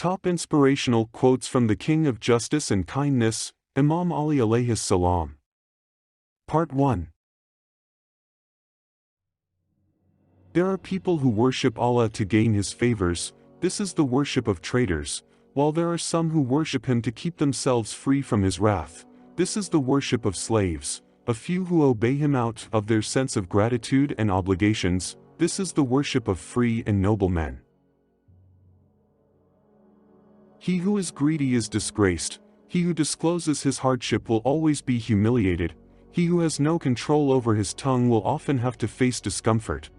Top inspirational quotes from the King of Justice and Kindness, Imam Ali alayhis salam. Part 1. There are people who worship Allah to gain His favors. This is the worship of traitors, while there are some who worship Him to keep themselves free from His wrath. This is the worship of slaves, a few who obey Him out of their sense of gratitude and obligations. This is the worship of free and noble men. He who is greedy is disgraced. He who discloses his hardship will always be humiliated. He who has no control over his tongue will often have to face discomfort.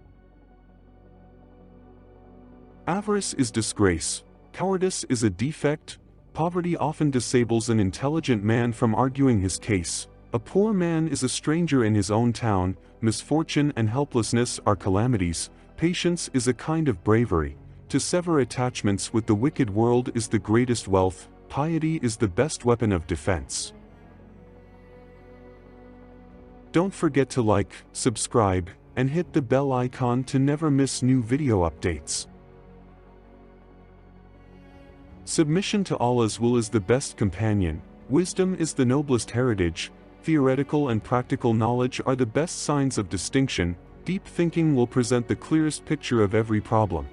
Avarice is disgrace. Cowardice is a defect. Poverty often disables an intelligent man from arguing his case. A poor man is a stranger in his own town. Misfortune and helplessness are calamities. Patience is a kind of bravery. To sever attachments with the wicked world is the greatest wealth. Piety is the best weapon of defense. Don't forget to like, subscribe, and hit the bell icon to never miss new video updates. Submission to Allah's will is the best companion. Wisdom is the noblest heritage. Theoretical and practical knowledge are the best signs of distinction. Deep thinking will present the clearest picture of every problem.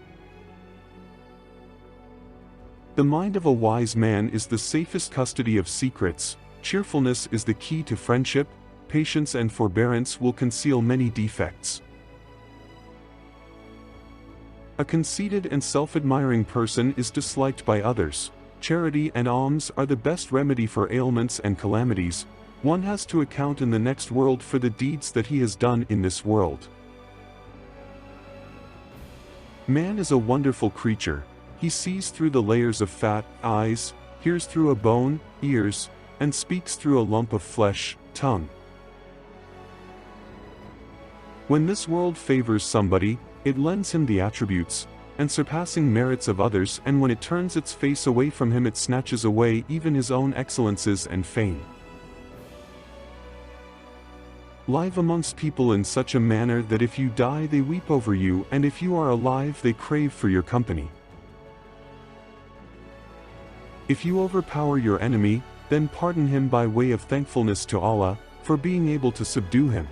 The mind of a wise man is the safest custody of secrets. Cheerfulness is the key to friendship. Patience and forbearance will conceal many defects. A conceited and self-admiring person is disliked by others. Charity and alms are the best remedy for ailments and calamities. One has to account in the next world for the deeds that he has done in this world. Man is a wonderful creature. He sees through the layers of fat, eyes, hears through a bone, ears, and speaks through a lump of flesh, tongue. When this world favors somebody, it lends him the attributes and surpassing merits of others, and when it turns its face away from him, it snatches away even his own excellences and fame. Live amongst people in such a manner that if you die they weep over you, and if you are alive they crave for your company. If you overpower your enemy, then pardon him by way of thankfulness to Allah, for being able to subdue him.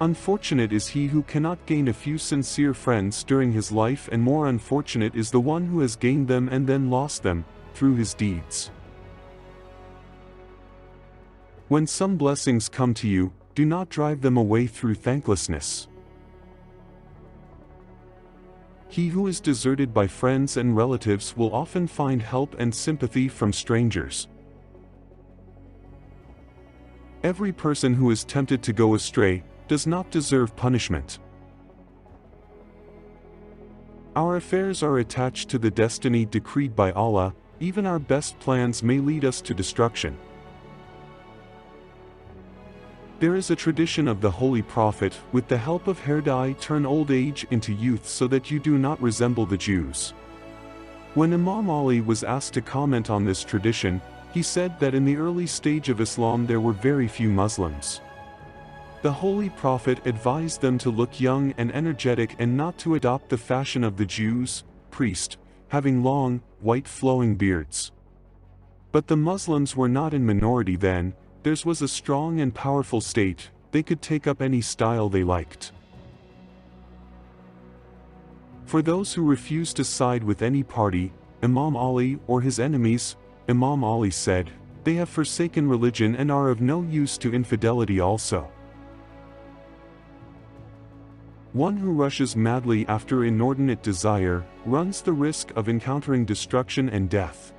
Unfortunate is he who cannot gain a few sincere friends during his life, and more unfortunate is the one who has gained them and then lost them, through his deeds. When some blessings come to you, do not drive them away through thanklessness. He who is deserted by friends and relatives will often find help and sympathy from strangers. Every person who is tempted to go astray does not deserve punishment. Our affairs are attached to the destiny decreed by Allah. Even our best plans may lead us to destruction. There is a tradition of the Holy Prophet, with the help of hair dye turn old age into youth so that you do not resemble the Jews. When Imam Ali was asked to comment on this tradition, he said that in the early stage of Islam there were very few Muslims. The Holy Prophet advised them to look young and energetic and not to adopt the fashion of the Jews, priests, having long, white flowing beards. But the Muslims were not in minority then. Theirs was a strong and powerful state. They could take up any style they liked. For those who refused to side with any party, Imam Ali or his enemies, Imam Ali said, they have forsaken religion and are of no use to infidelity also. One who rushes madly after inordinate desire runs the risk of encountering destruction and death.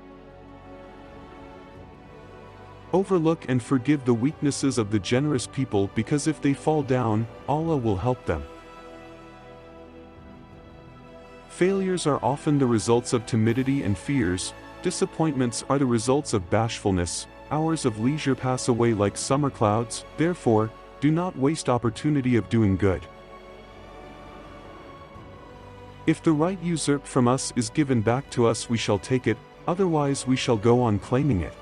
Overlook and forgive the weaknesses of the generous people, because if they fall down, Allah will help them. Failures are often the results of timidity and fears. Disappointments are the results of bashfulness. Hours of leisure pass away like summer clouds. Therefore, do not waste opportunity of doing good. If the right usurped from us is given back to us, we shall take it, otherwise we shall go on claiming it.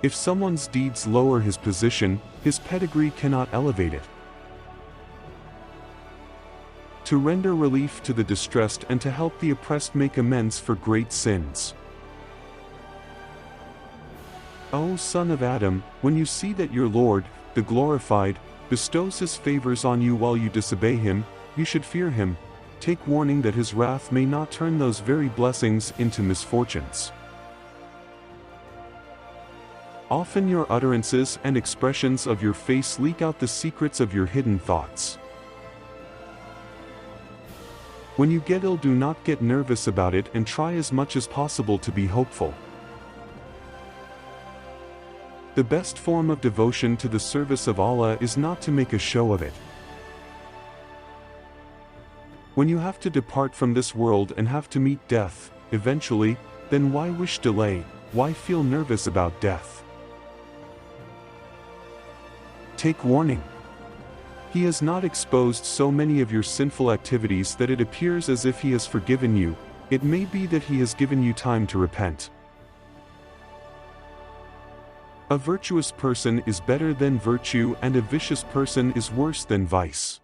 If someone's deeds lower his position, his pedigree cannot elevate it. to render relief to the distressed and to help the oppressed make amends for great sins. O son of Adam, when you see that your Lord, the glorified, bestows his favors on you while you disobey him, you should fear him. Take warning that his wrath may not turn those very blessings into misfortunes. Often your utterances and expressions of your face leak out the secrets of your hidden thoughts. When you get ill, do not get nervous about it and try as much as possible to be hopeful. The best form of devotion to the service of Allah is not to make a show of it. When you have to depart from this world and have to meet death, eventually, then why wish delay, why feel nervous about death? Take warning. He has not exposed so many of your sinful activities that it appears as if he has forgiven you. It may be that he has given you time to repent. A virtuous person is better than virtue, and a vicious person is worse than vice.